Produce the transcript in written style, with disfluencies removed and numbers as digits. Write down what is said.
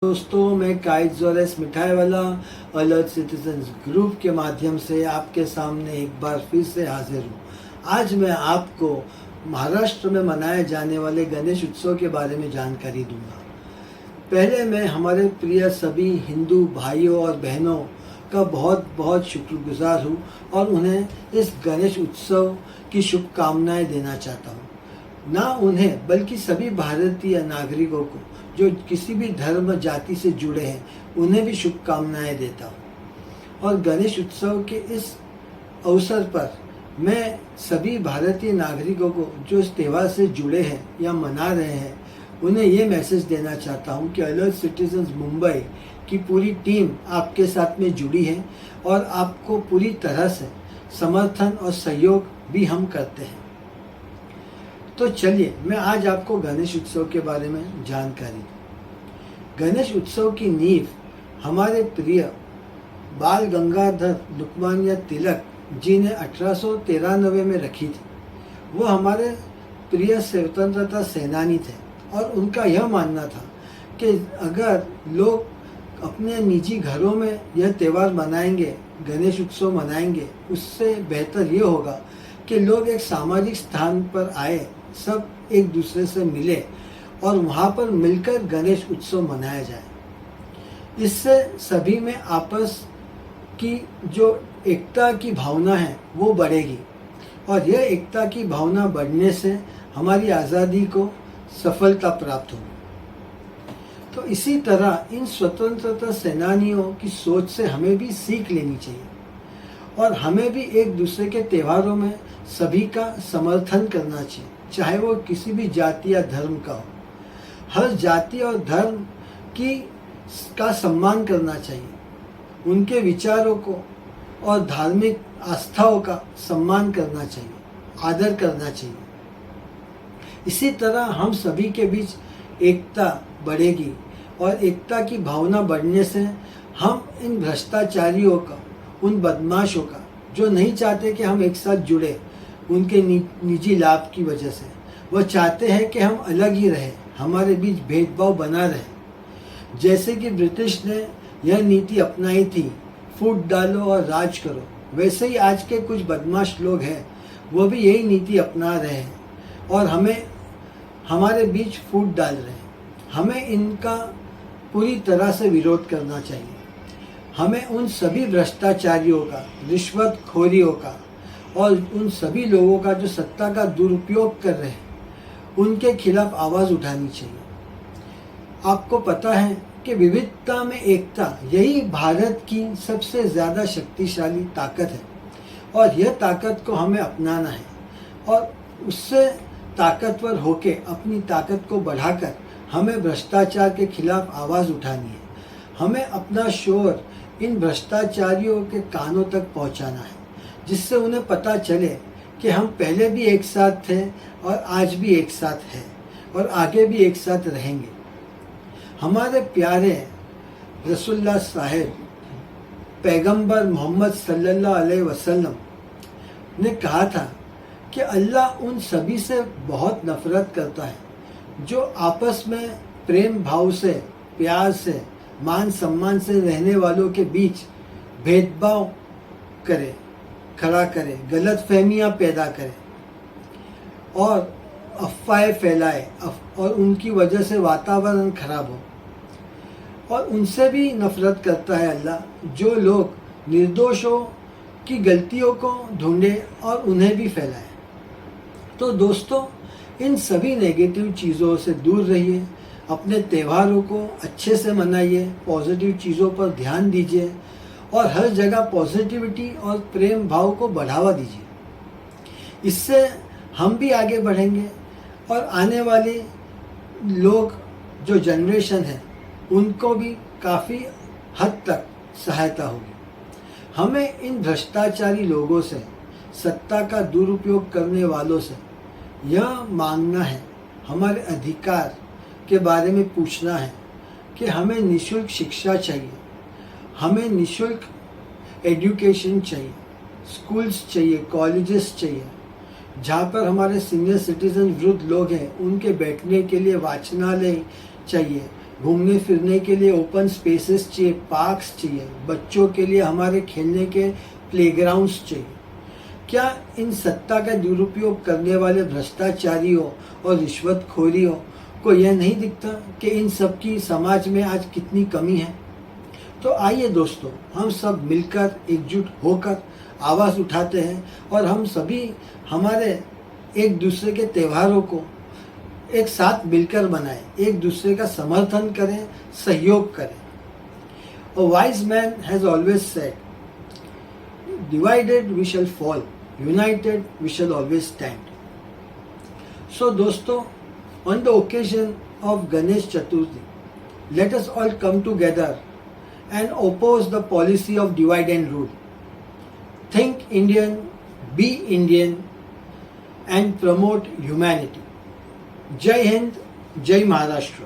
दोस्तों, मैं काइट जोरेस मिठाई वाला अलर्ट सिटीजन्स ग्रुप के माध्यम से आपके सामने एक बार फिर से हाजिर हूँ। आज मैं आपको महाराष्ट्र में मनाए जाने वाले गणेश उत्सव के बारे में जानकारी दूंगा। पहले मैं हमारे प्रिय सभी हिंदू भाइयों और बहनों का बहुत बहुत शुक्रगुजार हूँ और उन्हें इस गणेश उत्सव की शुभकामनाएं देना चाहता हूँ। ना उन्हें बल्कि सभी भारतीय नागरिकों को जो किसी भी धर्म जाति से जुड़े हैं उन्हें भी शुभकामनाएं देता हूँ। और गणेश उत्सव के इस अवसर पर मैं सभी भारतीय नागरिकों को जो इस त्यौहार से जुड़े हैं या मना रहे हैं उन्हें ये मैसेज देना चाहता हूँ कि अलर्ट सिटीजन्स मुंबई की पूरी टीम आपके साथ में जुड़ी है और आपको पूरी तरह से समर्थन और सहयोग भी हम करते हैं। तो चलिए मैं आज आपको गणेश उत्सव के बारे में जानकारी दूं। गणेश उत्सव की नींव हमारे प्रिय बाल गंगाधर लोकमान्य तिलक जी ने 1893 में रखी थी। वो हमारे प्रिय स्वतंत्रता सेनानी थे और उनका यह मानना था कि अगर लोग अपने निजी घरों में यह त्यौहार मनाएंगे, गणेश उत्सव मनाएंगे, उससे बेहतर ये होगा कि लोग एक सामाजिक स्थान पर आए, सब एक दूसरे से मिले और वहाँ पर मिलकर गणेश उत्सव मनाया जाए। इससे सभी में आपस की जो एकता की भावना है वो बढ़ेगी और यह एकता की भावना बढ़ने से हमारी आज़ादी को सफलता प्राप्त होगी। तो इसी तरह इन स्वतंत्रता सेनानियों की सोच से हमें भी सीख लेनी चाहिए और हमें भी एक दूसरे के त्योहारों में सभी का समर्थन करना चाहिए, चाहे वो किसी भी जाति या धर्म का हो। हर जाति और धर्म का सम्मान करना चाहिए, उनके विचारों को और धार्मिक आस्थाओं का सम्मान करना चाहिए, आदर करना चाहिए। इसी तरह हम सभी के बीच एकता बढ़ेगी और एकता की भावना बढ़ने से हम इन भ्रष्टाचारियों का, उन बदमाशों का जो नहीं चाहते कि हम एक साथ जुड़े उनके निजी लाभ की वजह से, वह चाहते हैं कि हम अलग ही रहें, हमारे बीच भेदभाव बना रहे। जैसे कि ब्रिटिश ने यह नीति अपनाई थी, फूट डालो और राज करो, वैसे ही आज के कुछ बदमाश लोग हैं वो भी यही नीति अपना रहे हैं और हमें हमारे बीच फूट डाल रहे हैं। हमें इनका पूरी तरह से विरोध करना चाहिए। हमें उन सभी भ्रष्टाचारियों का, रिश्वतखोरियों का और उन सभी लोगों का जो सत्ता का दुरुपयोग कर रहे हैं उनके खिलाफ आवाज़ उठानी चाहिए। आपको पता है कि विविधता में एकता यही भारत की सबसे ज़्यादा शक्तिशाली ताकत है और यह ताकत को हमें अपनाना है और उससे ताकतवर होके अपनी ताकत को बढ़ाकर हमें भ्रष्टाचार के खिलाफ आवाज़ उठानी है। हमें अपना शोर इन भ्रष्टाचारियों के कानों तक पहुंचाना है, जिससे उन्हें पता चले कि हम पहले भी एक साथ थे और आज भी एक साथ हैं और आगे भी एक साथ रहेंगे। हमारे प्यारे रसूलुल्लाह साहिब पैगंबर मोहम्मद सल्लल्लाहु अलैहि वसल्लम ने कहा था कि अल्लाह उन सभी से बहुत नफरत करता है जो आपस में प्रेम भाव से, प्यार से, मान सम्मान से रहने वालों के बीच भेदभाव करे, खड़ा करे, गलत फहमियाँ पैदा करे और अफवाहें फैलाए और उनकी वजह से वातावरण खराब हो। और उनसे भी नफरत करता है अल्लाह जो लोग निर्दोषों की गलतियों को ढूंढे और उन्हें भी फैलाए। तो दोस्तों, इन सभी नेगेटिव चीज़ों से दूर रहिए, अपने त्योहारों को अच्छे से मनाइए, पॉजिटिव चीज़ों पर ध्यान दीजिए और हर जगह पॉजिटिविटी और प्रेम भाव को बढ़ावा दीजिए। इससे हम भी आगे बढ़ेंगे और आने वाले लोग जो जनरेशन है उनको भी काफ़ी हद तक सहायता होगी। हमें इन भ्रष्टाचारी लोगों से, सत्ता का दुरुपयोग करने वालों से यह मांगना है, हमारे अधिकार के बारे में पूछना है कि हमें निःशुल्क शिक्षा चाहिए, हमें निःशुल्क एजुकेशन चाहिए, स्कूल्स चाहिए, कॉलेजेस चाहिए, जहाँ पर हमारे सीनियर सिटीजन वृद्ध लोग हैं उनके बैठने के लिए वाचनालय चाहिए, घूमने फिरने के लिए ओपन स्पेसेस चाहिए, पार्क्स चाहिए, बच्चों के लिए हमारे खेलने के प्लेग्राउंड्स चाहिए। क्या इन सत्ता का दुरुपयोग करने वाले भ्रष्टाचारियों और रिश्वतखोरियों को यह नहीं दिखता कि इन सब की समाज में आज कितनी कमी है? तो आइए दोस्तों, हम सब मिलकर एकजुट होकर आवाज़ उठाते हैं और हम सभी हमारे एक दूसरे के त्योहारों को एक साथ मिलकर बनाएं, एक दूसरे का समर्थन करें, सहयोग करें। A wise man has always said, divided we shall fall, united we shall always stand. So दोस्तों, on the occasion of Ganesh Chaturthi, let us all come together and oppose the policy of divide and rule. Think Indian, be Indian, and promote humanity. जय हिंद, जय महाराष्ट्र।